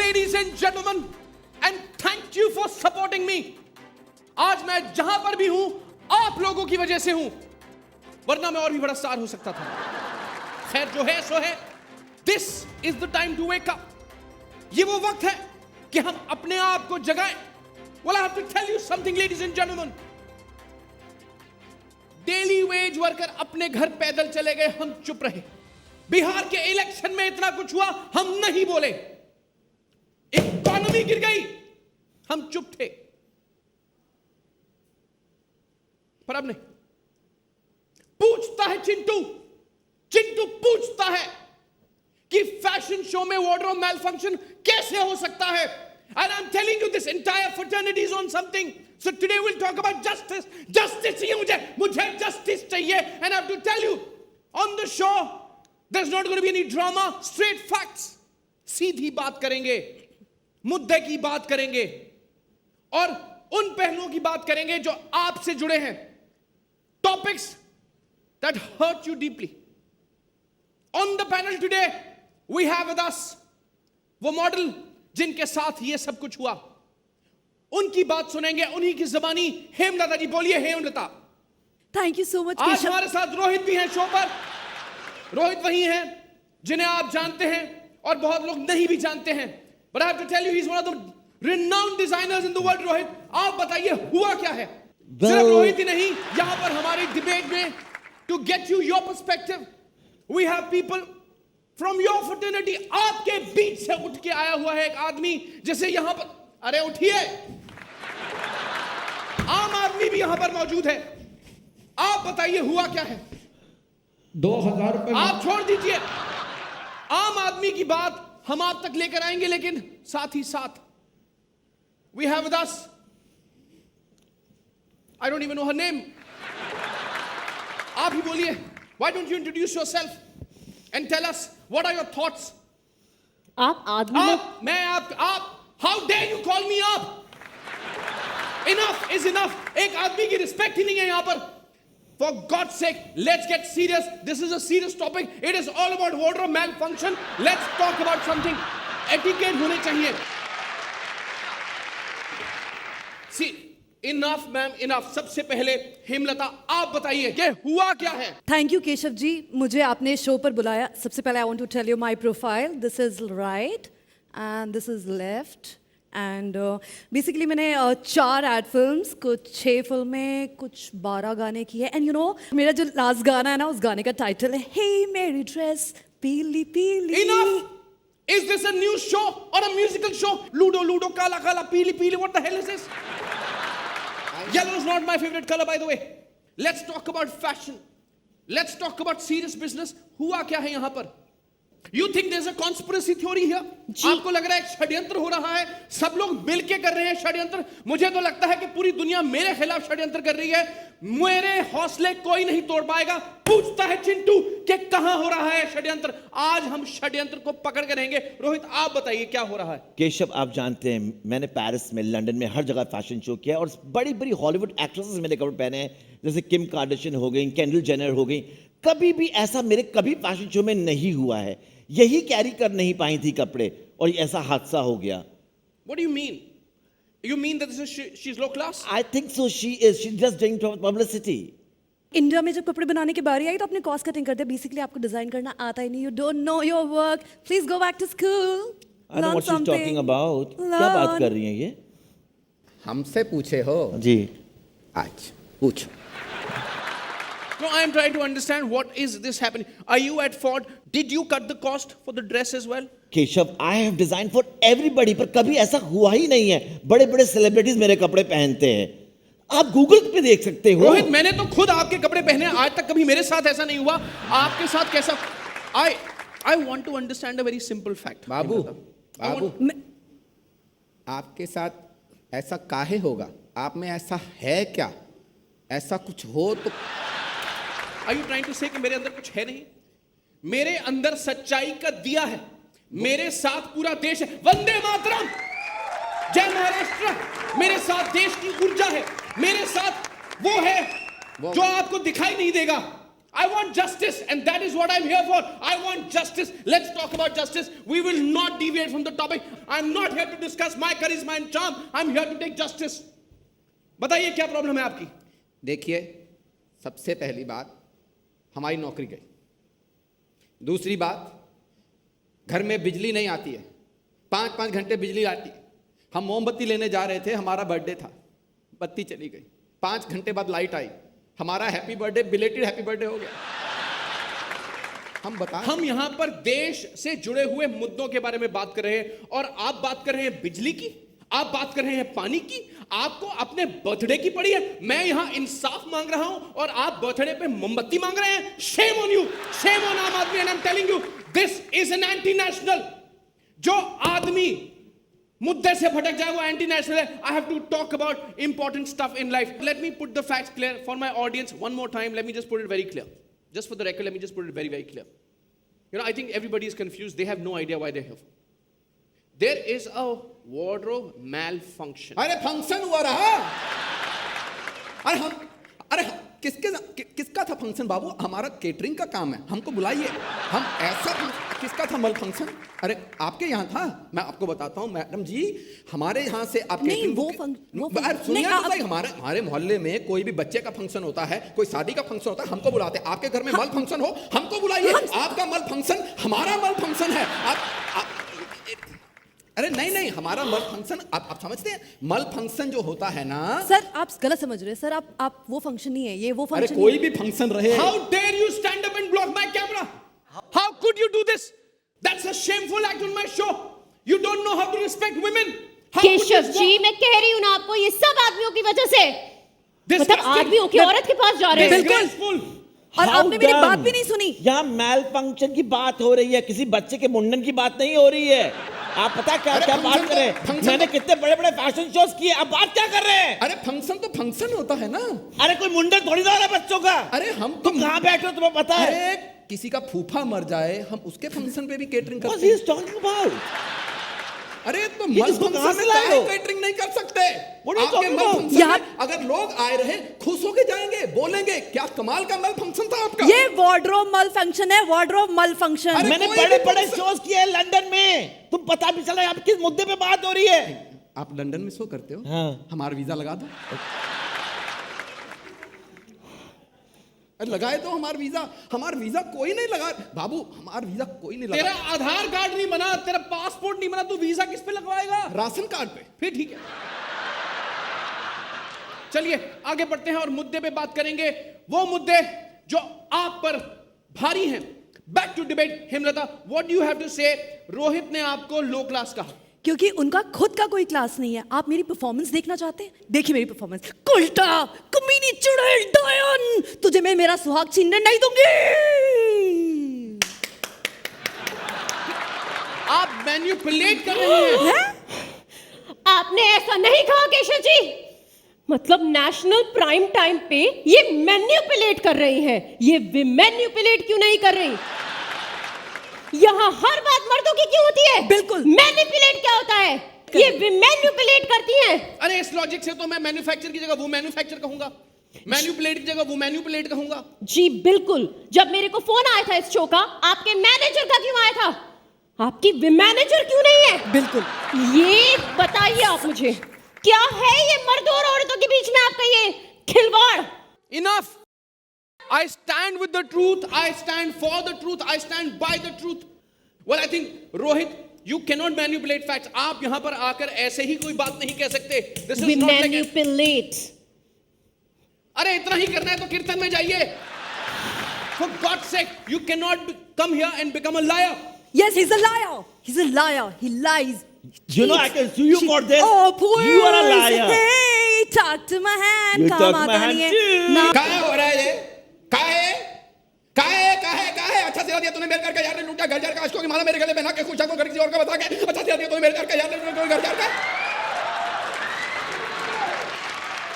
ladies and gentlemen, and thank you for supporting me. आज मैं जहां पर भी हूं आप लोगों की वजह से हूं, वरना मैं और भी बड़ा स्टार हो सकता था. खैर जो है सो है. This is the time to wake up. ये वो वक्त है कि हम अपने आप को जगाएं. Well, I have to tell you something, ladies and gentlemen. Daily veg worker अपने घर पैदल चले गए, हम चुप रहे. बिहार के इलेक्शन में इतना कुछ हुआ, हम नहीं बोले. इकोनॉमी गिर गई, हम चुप थे. पर अब नहीं. पूछता है चिंटू पूछता है कि फैशन शो में वार्डरोब मैलफंक्शन कैसे हो सकता है. And I'm telling you, this entire fraternity is on something. So today we'll talk about justice. Justice चाहिए मुझे justice चाहिए. And I have to tell you, on the show, there's not going to be any drama. Straight facts. सीधी बात करेंगे, मुद्दे की बात करेंगे, और उन पहलुओं की बात करेंगे जो आपसे जुड़े हैं. Topics that hurt you deeply. On the panel today, we have with us वो मॉडल जिनके साथ ये सब कुछ हुआ. उनकी बात सुनेंगे, उन्हीं की ज़बानी. हेमलता जी, बोलिए Hemlata. Thank you so much. आज हमारे साथ रोहित भी हैं शो पर. रोहित वही हैं जिन्हें आप जानते हैं और बहुत लोग नहीं भी जानते हैं. But I have to tell you, he's one of the renowned designers in the world. Rohit, आप बताइए हुआ क्या है? सिर्फ रोहित ही नहीं, यहां पर हमारी डिबेट में, to get you your perspective, we have people from your fraternity. आपके बीच से उठ के आया हुआ है एक आदमी जैसे यहां पर, अरे उठिए, आम आदमी भी यहां पर मौजूद है. आप बताइए हुआ क्या है? 2000 रुपए. आप छोड़ दीजिए, आम आदमी की बात हम आप तक लेकर आएंगे, लेकिन साथ ही साथ we have with us, I don't even know her name. आप ही बोलिए. Why don't you introduce yourself and tell us what are your thoughts? आप आदमी आप, मैं आप, how dare you call me up? Enough is enough. एक आदमी की रिस्पेक्ट ही नहीं है यहां पर. For God's sake, let's get serious. This is a serious topic. It is all about wardrobe malfunction. Let's talk about something. Etiquette होने चाहिए. See, enough ma'am, enough. सबसे पहले हेमलता आप बताइए कि हुआ क्या है? थैंक यू केशव जी, मुझे आपने शो पर बुलाया. सबसे पहले I want to tell you my profile. This is right and this is left. And basically मैंने 4 एड फिल्म्स, कुछ 6 फिल्में, कुछ 12 गाने की है. एंड यू नो मेरा जो लास्ट गाना है ना, उस गाने का टाइटल है हे मेरी ड्रेस पीली पीली. Enough! Is this a news show or a musical show? Ludo, kala kala, pili, what the hell is this? Yellow is not my favorite color, by the way. Let's talk about fashion. Let's talk about serious business. हुआ क्या है यहाँ पर? You think there's a conspiracy theory here? आपको लग रहा है एक षड्यंत्र हो रहा है, सब लोग मिलके कर रहे हैं षड्यंत्र? मुझे तो लगता है कि पूरी दुनिया मेरे खिलाफ षड्यंत्र कर रही है. मेरे हौसले कोई नहीं तोड़ पाएगा. पूछता है चिंटू कि कहां हो रहा है षड्यंत्र. आज हम षड्यंत्र को पकड़ के रहेंगे. रोहित आप बताइए क्या हो रहा है? केशव, आप जानते हैं मैंने पेरिस में, लंदन में, हर जगह फैशन शो किया और बड़ी बड़ी हॉलीवुड एक्ट्रेसेस मेरे कपड़े पहने हैं, जैसे किम कार्दाशियन हो गई, केंडल जेनर हो गई. कभी भी ऐसा मेरे कभी फैशन शो में नहीं हुआ है. यही कैरी कर नहीं पाई थी कपड़े और ऐसा हादसा हो गया. What do you mean? You mean that she's low class? I think so. She is. She's just doing publicity. India में जब कपड़े बनाने की बारी आई तो आपने कॉस्ट कटिंग कर दिया. बेसिकली आपको डिजाइन करना आता ही नहीं. You don't know your work. Please go back to school. I know what she's talking about. क्या बात कर रही हैं ये? हमसे पूछे हो जी. आज पूछो. No, I am trying to understand what is this happening. Are you at fault? Did you cut the cost for the dress as well? Keshav, I have designed for everybody, पर कभी ऐसा हुआ ही नहीं है. बड़े बड़े सेलिब्रिटीज मेरे कपड़े पहनते हैं. आप गूगल पे देख सकते हो. रोहित, मैंने तो खुद आपके कपड़े पहने. आज तक कभी मेरे साथ ऐसा नहीं हुआ. आपके साथ कैसा? I want to understand a very simple fact. बाबू, आपके साथ ऐसा काहे होगा? आप में ऐसा है क्या? ऐसा कुछ हो तो Are you trying to say कि मेरे अंदर कुछ है नहीं? मेरे अंदर सच्चाई का दिया है. मेरे साथ पूरा देश है. वंदे मातरम, जय महाराष्ट्र. मेरे साथ देश की ऊर्जा है. मेरे साथ वो है जो आपको दिखाई नहीं देगा. I want justice, and that is what I'm here for. I want justice. Let's talk about justice. We will not deviate from the topic. I'm not here to discuss my charisma and charm. I'm here to take justice. बताइए क्या problem है आपकी? देखिए, सबसे पहली बात, हमारी नौकरी गई। दूसरी बात, घर में बिजली नहीं आती है, 5-5 घंटे बिजली आती है। हम मोमबत्ती लेने जा रहे थे, हमारा बर्थडे था, बत्ती चली गई, 5 घंटे बाद लाइट आई, हमारा happy birthday, belated happy birthday हो गया। हम बताएं, हम यहां पर देश से जुड़े हुए मुद्दों के बारे में बात कर रहे हैं, और आप बात कर रहे हैं बिजली की, आप बात कर रहे हैं पानी की, आपको अपने बर्थडे की पड़ी है। मैं यहां इंसाफ मांग रहा हूं और आप बर्थडे पे मोमबत्ती मांग रहे हैं। Shame on you, shame on आम आदमी, and I am telling you this is an anti national. जो आदमी मुद्दे से भटक जाए वो एंटी नेशनल है। I have to talk about important stuff in life. Let me put the facts clear for my audience one more time. Let me just put it very clear, just for the record, let me just put it very, very clear. You know, I think everybody is confused. They have no idea why they're here for. There is a wardrobe malfunction. अरे function हुआ रहा। अरे किसका था function बाबू? हमारा catering का काम है, हमको बुलाइए। हम ऐसा किसका था मल फंक्शन? अरे आपके यहाँ था, मैं आपको बताता हूँ मैडम जी, हमारे यहाँ से आप नहीं, केटरिंग वो सुनिए तो भाई, हमारे मोहल्ले में कोई भी बच्चे का फंक्शन होता है, कोई शादी का फंक्शन होता है, हमको बुलाते हैं। आपके घर में मल फंक्शन हो, हमको बुलाइए। आपका मल फंक्शन हमारा मल फंक्शन है। आप अरे नहीं, हमारा मल फंक्शन आप समझते हैं? मल फंक्शन जो होता है ना सर, आप गलत समझ रहे हैं सर। आप वो फंक्शन नहीं है, ये वो अरे फंक्शन कोई भी फंक्शन रहे। How dare you stand up and block my camera? How could you do this? That's a shameful act on my show. You don't know how to respect women. How could Keshav this ji, go? मैं कह रही हूँ ना आपको, ये सब आदमियों की वजह से। मतलब Disgusting. आदमियों की औरत के पास जा रहे हैं। Disgraceful. और How आपने मेरी dumb. बात भी नहीं सुनी। यहाँ मेल फंक्शन की बात हो रही है, किसी बच्चे के मुंडन की बात नहीं हो रही है। आप पता क्या अरे क्या फंक्शन बात तो- कर रहे हैं? फंक्शन मैंने तो- कितने बड़े बड़े फैशन शोज किए, आप बात क्या कर रहे हैं? अरे फंक्शन तो फंक्शन होता है ना। अरे कोई मुंडन थोड़ी ना हो रहा है बच्चों का। अरे हम तुम कहाँ बैठे हो, तुम्हें पता है? अरे किसी का फूफा मर जाए, हम उसके फंक्शन पे भी केटरिंग What करते he हैं। is talking about? अरे तो ये मल इसको कहाँ फंक्शन से में लाए काहे हो? केटरिंग नहीं कर सकते? What are you आपके talking मल about? फंक्शन यहाँ- में अगर लोग आए रहे, खुश होके जाएंगे, बोलेंगे क्या कमाल का मल फंक्शन था आपका। ये वार्डरोब मल फंक्शन है, वार्डरोब मल फंक्शन। अरे मैंने कोई बड़े भी बड़े फंक्शन- शोज किए हैं लंदन में, तुम पता भी चला आप किस मुद्दे पे बात हो रही है। आप लंदन में शो करते हो? हाँ। हमारा वीजा लगा दो। अरे लगाए तो हमारा वीजा कोई नहीं लगा बाबू, हमारा वीजा कोई नहीं तेरा लगा। आधार कार्ड नहीं बना, तेरा पासपोर्ट नहीं बना, तू वीजा किस पे लगवाएगा? राशन कार्ड पे। फिर ठीक है, चलिए आगे बढ़ते हैं और मुद्दे पे बात करेंगे। वो मुद्दे जो आप पर भारी हैं। Back to debate. Hemlata, what do you have to say? Rohit ने आपको लो क्लास कहा क्योंकि उनका खुद का कोई क्लास नहीं है। आप मेरी परफॉर्मेंस देखना चाहते हैं? देखिए मेरी परफॉर्मेंस। उल्टा कमीनी चुड़ैल डायन, तुझे मैं मेरा सुहाग छीनने नहीं दूंगी। आप मैन्युपुलेट कर रहे हैं। आपने ऐसा नहीं कहा केशव जी। मतलब नेशनल प्राइम टाइम पे ये मैन्युपुलेट कर रही हैं, ये विमैन्युपुलेट क्यों नहीं कर रही? यहाँ हर बात मर्दों की क्यों होती है? बिल्कुल। मैनिपुलेट क्या होता है? ये विमैन्युपुलेट करती हैं। अरे इस लॉजिक से तो मैं मैन्युफैक्चर की जगह वो मैन्युफैक्चर कहूंगा, मैन्युपुलेट की जगह वो मैन्युपुलेट कहूंगा। जी बिल्कुल। जब मेरे को फोन आया था इस शो का, आपके मैनेजर का क्यों आया था? आपकी मैनेजर क्यों नहीं है? बिल्कुल। ये बताइए आप मुझे, क्या है ये मर्दों और औरतों के बीच में आपका ये खिलवाड़? Enough. I stand with the truth. I stand for the truth. I stand by the truth. Well, I think Rohit, you cannot manipulate facts. आप यहाँ पर आकर ऐसे ही कोई बात नहीं कह सकते. This is not like manipulate. अरे इतना ही करना है तो कीर्तन में जाइए. For God's sake, you cannot come here and become a liar. Yes, he's a liar. He's a liar. He lies. You know, I can sue you for this. Oh, poor. You are a liar. Hey, talk to my hand. You काम took my आता hand नहीं है। too. ना- काहे हो रहा है ये? काहे? अच्छा सिला दिया तूने मेरे घर का यार ने लूटा, घर का अशोक की माला मेरे गले में ना के खुशा को घर किसी और का बता के अच्छा सिला दिया तूने मेरे घर का यार ने घर का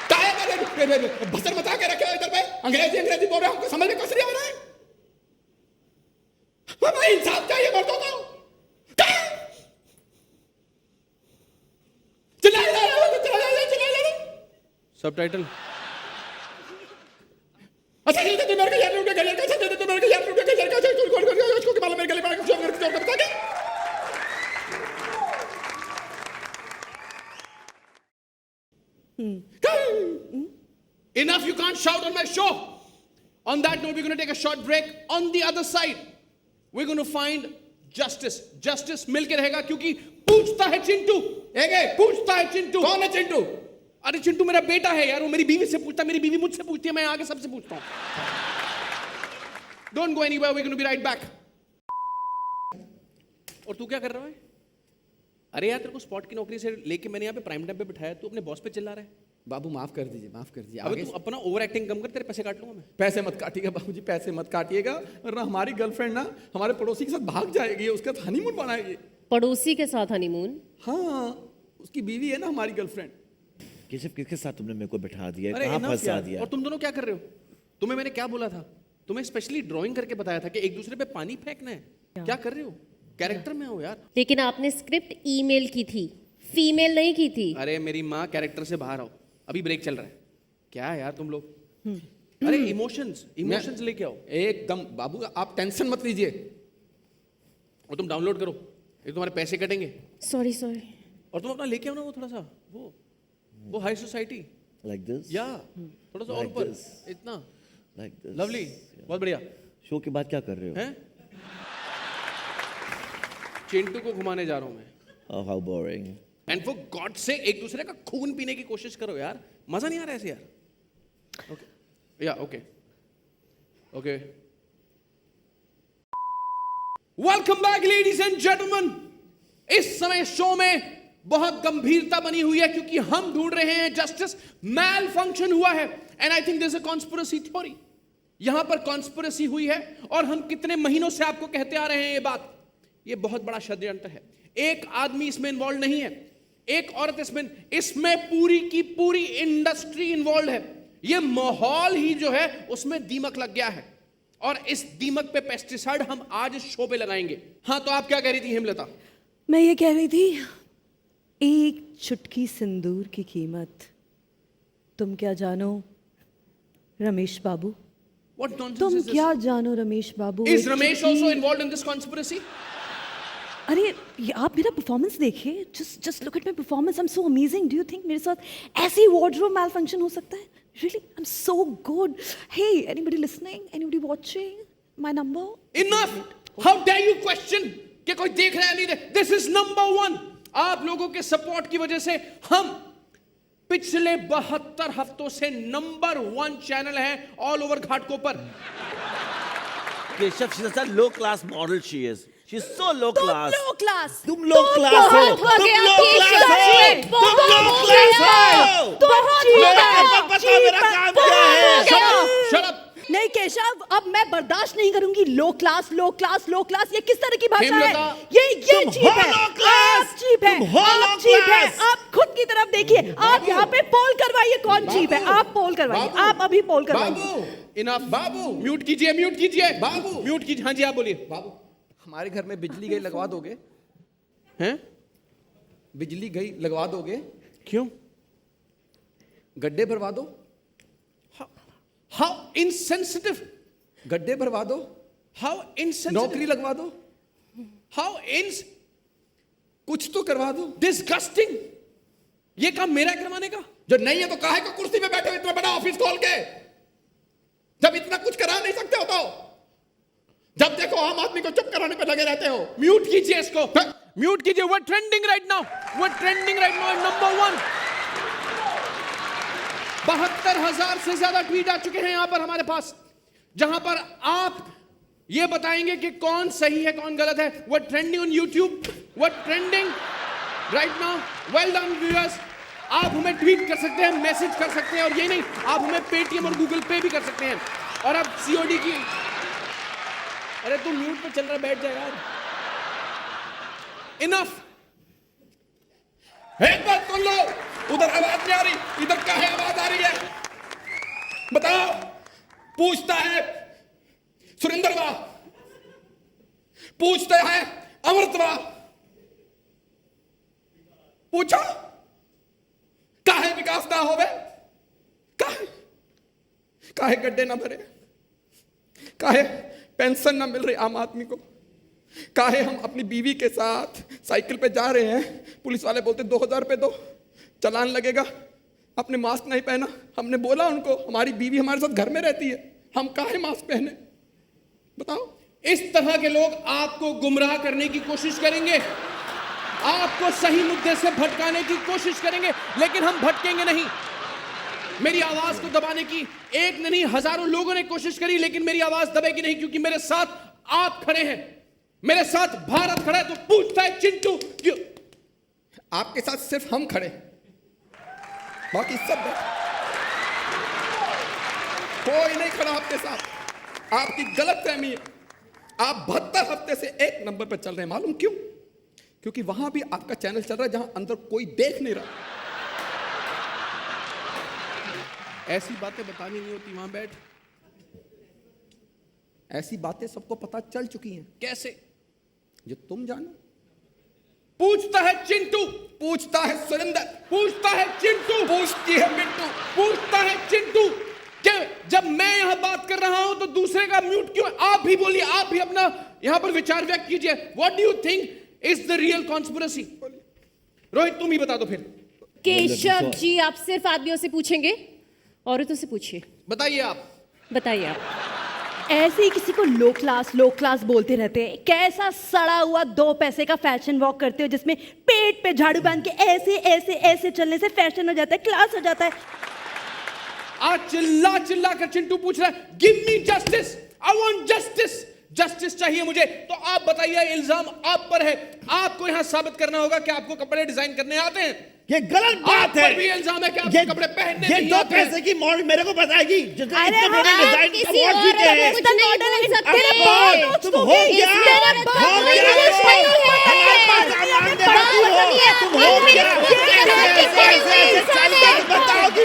काहे भसर मचा के रखे हो इधर पे, अंग्रेजी बोल रहे हो, हमको समझ में कुछ नहीं आ रहा है। हमें इंसाफ चाहिए मर्दों को। चिल्लाए Subtitle. अच्छा मेरे का यार ने घर का Enough, you can't shout on my show. On that note, we're going to take a short break. On the other side, we're going to find justice. Justice मिलके रहेगा क्योंकि पूछता है चिंटू. पूछता है चिंटू. कौन है चिंटू? अरे चिंटू मेरा बेटा है यार. वो मेरी बीवी से पूछता है, मेरी बीवी मुझसे पूछती है, मैं आगे सबसे पूछता हूं. Don't go anywhere. We're going to be right back. और तू क्या कर रहा है? अरे यार तेरे को स्पॉट की नौकरी से लेके मैंने यहाँ पे प्राइम टाइम पे बिठाया, तू अपने बॉस पे चिल्ला रहा है. बाबू माफ कर दीजिए, माफ कर दीजिए. अबे तू अपना ओवर एक्टिंग कम कर, तेरे पैसे काट लूंगा मैं. पैसे मत काटिएगा बाबूजी, पैसे मत काटिएगा, वरना हमारी गर्लफ्रेंड ना हमारे पड़ोसी के साथ भाग जाएगी, उसका हनीमून बनाएगी. पड़ोसी के साथ हनीमून? हाँ, उसकी बीवी है ना हमारी गर्लफ्रेंड. केशव किसके साथ तुमने मेरे को बिठा दिया, अरे कहाँ enough फंसा यार. दिया? और तुम दोनों क्या कर रहे हो? तुम्हें मैंने क्या बोला था? तुम्हें स्पेशली ड्राइंग करके बताया था कि एक दूसरे पे पानी फेंकना है. क्या कर रहे हो? कैरेक्टर में हो यार. लेकिन आपने स्क्रिप्ट ईमेल की थी, फीमेल नहीं की थी. अरे मेरी माँ, कैरेक्टर से बाहर आओ, अभी ब्रेक चल रहा है. क्या है यार तुम लोग? अरे इमोशंस लेके आओ. एकदम बाबू, आप टेंशन मत लीजिए. और तुम डाउनलोड करो, ये तुम्हारे पैसे कटेंगे. सॉरी. और तुम अपना लेके आओ ना वो थोड़ा सा, वो हाई सोसाइटी. Like this? या थोड़ा सा और Like ऊपर, this. इतना Like this. लवली. बहुत बढ़िया. शो के बाद क्या कर रहे हो? हैं? चिंटू को घुमाने जा रहा हूं मैं. Oh, how boring. And for God से एक दूसरे का खून पीने की कोशिश करो यार. मजा नहीं आ रहा ऐसे यार. ओके या okay welcome back ladies and gentleman. इस समय शो में बहुत गंभीरता बनी हुई है क्योंकि हम ढूंढ रहे हैं जस्टिस. मैल फंक्शन हुआ है and I think there is a conspiracy theory. यहां पर कॉन्स्पिरेसी हुई है और हम कितने महीनों से आपको कहते आ रहे हैं ये बात. ये बहुत बड़ा षड्यंत्र है. एक आदमी इसमें इन्वॉल्व नहीं है, एक औरत इसमें पूरी की पूरी इंडस्ट्री इन्वॉल्व है. ये माहौल ही जो है उसमें दीमक लग गया है और इस दीमक पे पेस्टिसाइड हम आज इस शो पे लगाएंगे. हाँ तो आप क्या कह रही थी हेमलता? मैं ये कह रही थी, एक चुटकी सिंदूर की कीमत तुम क्या जानो रमेश बाबू. What nonsense तुम is this? क्या जानो रमेश बाबू. Is एक Ramesh चुटकी- also involved in this conspiracy? अरे ये आप मेरा परफॉर्मेंस देखिए. Just look at my performance. I am so amazing. Do you think मेरे साथ ऐसी वार्डरोब मैल फंक्शन हो सकता है? Really I am so good. Hey anybody listening, anybody watching my number? Enough! How dare you question कि कोई देख रहा है नहीं देख. This is number one. आप लोगों के सपोर्ट की वजह से हम पिछले 72 हफ्तों से नंबर 1 चैनल है all over Ghatkopar. Keshav, she's such a low class model she is. She's so low class. Low class. तुम low class हो. बहुत हो तुम गया, low केशव class जी, हो. तुम बहुत low हो class गया. हो. बहुत चीप हो है. गया. पता मेरा काम क्या है. Shut up! Shut up! नहीं केशव, अब मैं बर्दाश्त नहीं करूंगी. लो क्लास लो क्लास लो क्लास, ये किस तरह की भाषा है? हेमलता, ये तुम चीप हो है. low class. आप चीप है. तुम हो low आप चीप है. class. आप खुद की तरफ देखिए. आप यहाँ पे पोल करवाइए कौन चीप है. आप पोल करवाइए. बाबू, आप अभी पोल करवाइए. बाबू, Enough. बाबू, म्यूट कीजिए. बाबू। म्यूट कीजिए. हाँ जी आप बोलिए. बाबू, हमारे घर में बिजली गई लगवा दोगे? हैं? बिजली गई लगवा दोगे? क्यों? गड्ढे भरवा दो. How insensitive! गड्ढे भरवा दो. How insensitive! नौकरी लगवा दो. How कुछ तो करवा दो. disgusting! ये काम मेरा है करवाने का? जो नहीं है तो काहे को कुर्सी पे बैठे हो इतना बड़ा ऑफिस खोल के, जब इतना कुछ करा नहीं सकते हो तो? जब देखो आम आदमी को चुप कराने पे लगे रहते हो. म्यूट कीजिए इसको. म्यूट कीजिए. We're trending right now. Number 1. 72,000 से ज्यादा ट्वीट आ चुके हैं यहां पर हमारे पास, जहां पर आप ये बताएंगे कि कौन सही है कौन गलत है. We're trending on YouTube. We're trending right now. Well done viewers. आप हमें ट्वीट कर सकते हैं, मैसेज कर सकते हैं, और ये नहीं, आप हमें पेटीएम और गूगल पे भी कर सकते हैं. और अब सीओडी की. अरे तू म्यूट पे चल रहा, बैठ जाए यार. इनफ. एक बात सुन लो, उधर आवाज नहीं आ रही, इधर काहे आवाज आ रही है? बताओ. पूछता है सुरेंद्रवा, पूछते हैं अमृतवा. पूछो काहे विकास ना होवे? काहे गड्ढे ना भरे? काहे पेंशन ना मिल रही आम आदमी को? काहे हम अपनी बीवी के साथ साइकिल पे जा रहे हैं, पुलिस वाले बोलते 2000 रुपये दो, चालान लगेगा. आपने मास्क नहीं पहना। हमने बोला उनको, हमारी बीवी हमारे साथ घर में रहती है, हम काहे मास्क पहने? बताओ। इस तरह के लोग आपको गुमराह करने की कोशिश करेंगे, आपको सही मुद्दे से भटकाने की कोशिश करेंगे, लेकिन हम भटकेंगे नहीं। मेरी आवाज को दबाने की एक नहीं हजारों लोगों ने कोशिश करी, लेकिन मेरी आवाज दबेगी नहीं, क्योंकि मेरे साथ आप खड़े हैं, मेरे साथ भारत खड़ा है। तो पूछता है चिंटू क्यों? आपके साथ सिर्फ हम खड़े, बाकी सब कोई नहीं खड़ा आपके साथ। आपकी गलत फहमी है। आप 72 हफ्ते से एक नंबर पर चल रहे हैं। मालूम क्यों? क्योंकि वहां भी आपका चैनल चल रहा है जहां अंदर कोई देख नहीं रहा। ऐसी बातें बतानी नहीं होती वहां बैठ। ऐसी बातें सबको पता चल चुकी हैं। कैसे? जो तुम जानो। पूछता है चिंटू, पूछता है सुरेंद्र, पूछता है चिंटू, पूछती है मिंटू। पूछता है चिंटू कि जब मैं यहां बात कर रहा हूं तो दूसरे का म्यूट क्यों? आप भी बोलिए, आप भी अपना यहां पर विचार व्यक्त कीजिए। What do you think is the real conspiracy? Rohit तुम ही बता दो फिर। केशव जी, आप सिर्फ आदमियों से पूछेंगे, औरतों से पूछिए। बताइए आप। बताइए आप। ऐसे ही किसी को लो क्लास बोलते रहते हैं। कैसा सड़ा हुआ 2 पैसे का फैशन वॉक करते हो जिसमें पेट पे झाड़ू बांध के ऐसे ऐसे ऐसे चलने से फैशन हो जाता है, क्लास हो जाता है। आज चिल्ला चिल्ला कर चिंटू पूछ रहा है give me justice, I want justice, justice चाहिए मुझे। तो आप बताइए, इल्जाम आप पर है, आपको यहां साबित करना होगा कि आपको कपड़े डिजाइन करने आते हैं। ये गलत आप बात है। पर भी इल्जाम है कि आपको कपड़े पहनने ये नहीं 2 आते हैं। पैसे की मॉडल मेरे को बताएगी जिसने अरे इतने बड़े हम डिजाइन किसी अवार्ड और जीते हैं। कुछ नहीं बोल सकते। अरे बात, तुम हो क्या? मेरा बात हो कोई क्या? इंग्लिश नहीं है। हमारे पास सामान दे बड़ा रखी हो। वजन है। तुम हो क्या? ऐसे चल के बताओ कि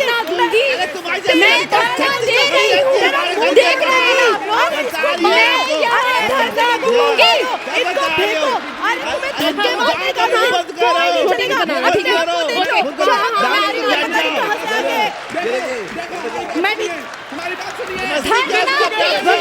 मैं दूंगी। अरे तुम्हारी जैसे मैं बात धरना करती दे है, रही हूँ। हमारे घर देख के रहे हैं आप। बता रही है मैं आपको। यहाँ धरना दूंगी। क्या बता रही हो? धक्के तुम मत जाओ, करना। बंद करो। छोटे का बनाना, बंद ठीक है? करो। ओके। बंद करो। हाँ, हाँ, डाल हमारी दो, बात जाओ। कहाँ से आ गए? हमारी बात सुनिए। धरना दे रही हूँ।